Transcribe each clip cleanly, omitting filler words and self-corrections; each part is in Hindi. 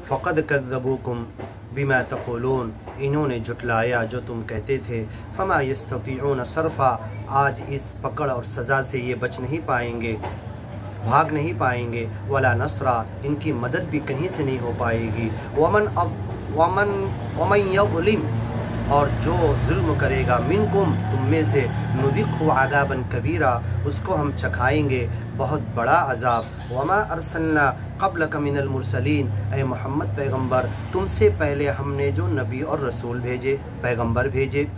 फ़क़द कज़्ज़बूकुम बिमा तक़ूलून, इन्होंने झुटलाया जो तुम कहते थे। फ़मा यस्ततीऊन सरफ़ा, आज इस पकड़ और सज़ा से ये बच नहीं पाएंगे, भाग नहीं पाएंगे। वला नसरा, इनकी मदद भी कहीं से नहीं हो पाएगी। वमन यज़लिम, और जो जुल्म करेगा, मिनकुम, तुम में से, नुज़िक़हु अज़ाबन कबीरा, उसको हम चखाएंगे बहुत बड़ा अज़ाब। वमा अरसलना क़ब्लक मिनल मुरसलीन, ए मोहम्मद पैगम्बर, तुमसे पहले हमने जो नबी और रसूल भेजे, पैगम्बर भेजे,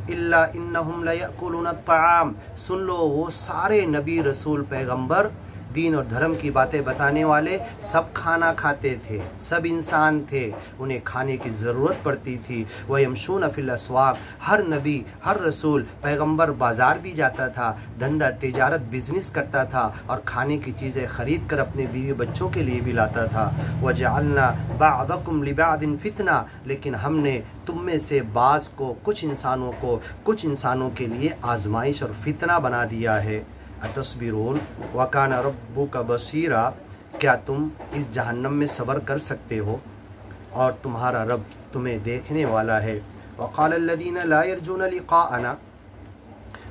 इल्ला इन्नहुम लयअकुलून अत्ताआम, सुन लो वो सारे नबी रसूल पैगम्बर दीन और धर्म की बातें बताने वाले सब खाना खाते थे, सब इंसान थे, उन्हें खाने की ज़रूरत पड़ती थी। व यमशून फिल अस्वाक़, हर नबी हर रसूल पैगंबर बाज़ार भी जाता था, धंधा तिजारत बिज़नेस करता था और खाने की चीज़ें ख़रीद कर अपने बीवी बच्चों के लिए भी लाता था। व जअलना बअदकुम लिबअदिन फ़ितना, लेकिन हमने तुम में से बाज़ को, कुछ इंसानों के लिए आजमाइश और फितना बना दिया है। अतस्बिरून वकान रब्बुका बसीरा, क्या तुम इस जहन्नम में सब्र कर सकते हो और तुम्हारा रब तुम्हें देखने वाला है। वक़ाल अल्लज़ीना ला यरजूना लिक़ाअना,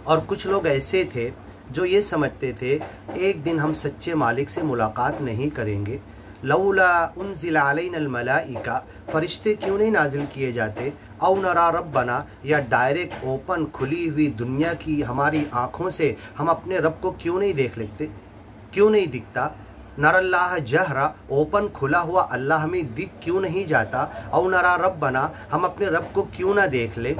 और कुछ लोग ऐसे थे जो ये समझते थे एक दिन हम सच्चे मालिक से मुलाकात नहीं करेंगे। लौला उन्ज़िला अलैनल मलाइका, फरिश्ते क्यों नहीं नाजिल किए जाते। औ नरा रब्बना, या डायरेक्ट ओपन खुली हुई दुनिया की हमारी आँखों से हम अपने रब को क्यों नहीं देख लेते, क्यों नहीं दिखता। नरल्लाह जहरा, ओपन खुला हुआ अल्लाह हमें दिख क्यों नहीं जाता। औ नरा रब्बना, हम अपने रब को क्यों ना देख ले।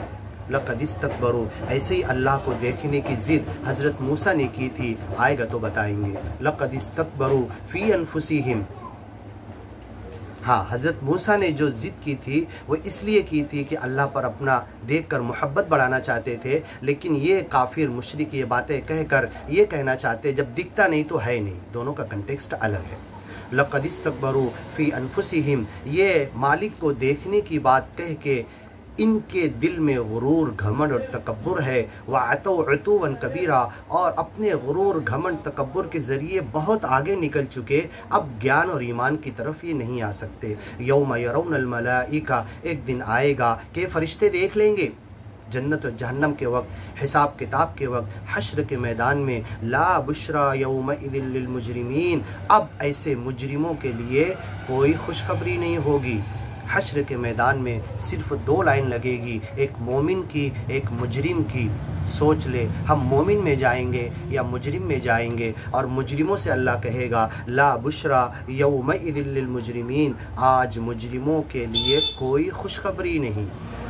लक़द इस्तकबरू, ऐसे ही अल्लाह को देखने की ज़िद हज़रत मूसा ने की थी, आएगा तो बताएंगे। लक़द इस्तकबरू फ़ी अनफुसिहिम, हाँ, हज़रत मूसा ने जो ज़िद की थी वो इसलिए की थी कि अल्लाह पर अपना देखकर मोहब्बत बढ़ाना चाहते थे, लेकिन ये काफिर मुशरिक ये बातें कहकर ये कहना चाहते जब दिखता नहीं तो है नहीं, दोनों का कंटेक्स्ट अलग है। लक़द इस्तकबरू फ़ी अनफुसिहिम, ये मालिक को देखने की बात कह के इनके दिल में गुरूर, घमंड और तकब्बुर है। व अतौ उतुवन कबीरा, और अपने गुरूर, घमंड, तकब्बुर के ज़रिए बहुत आगे निकल चुके, अब ज्ञान और ईमान की तरफ ये नहीं आ सकते। यौम यरौनल मलाइका, एक दिन आएगा कि फ़रिश्ते देख लेंगे जन्नत और जहन्नम के वक्त, हिसाब किताब के वक्त, हश्र के मैदान में। ला बुश्रा यौमइज़िन लिल मुजरिमीन, अब ऐसे मुजरिमों के लिए कोई खुशखबरी नहीं होगी। हश्र के मैदान में सिर्फ दो लाइन लगेगी, एक मोमिन की, एक मुजरिम की। सोच ले, हम मोमिन में जाएंगे या मुजरिम में जाएंगे। और मुजरिमों से अल्लाह कहेगा ला बुश्रा यौमइज़िन लिल मुजरिमीन, आज मुजरिमों के लिए कोई खुशखबरी नहीं।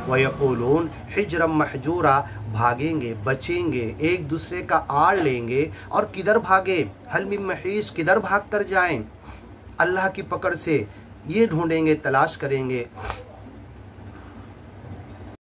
वयक़ूलून हिज्रम महजूरा, भागेंगे, बचेंगे, एक दूसरे का आड़ लेंगे। और किधर भागे, हल मिन महीस, किधर भाग कर जाएं अल्लाह की पकड़ से, ये ढूंढेंगे, तलाश करेंगे।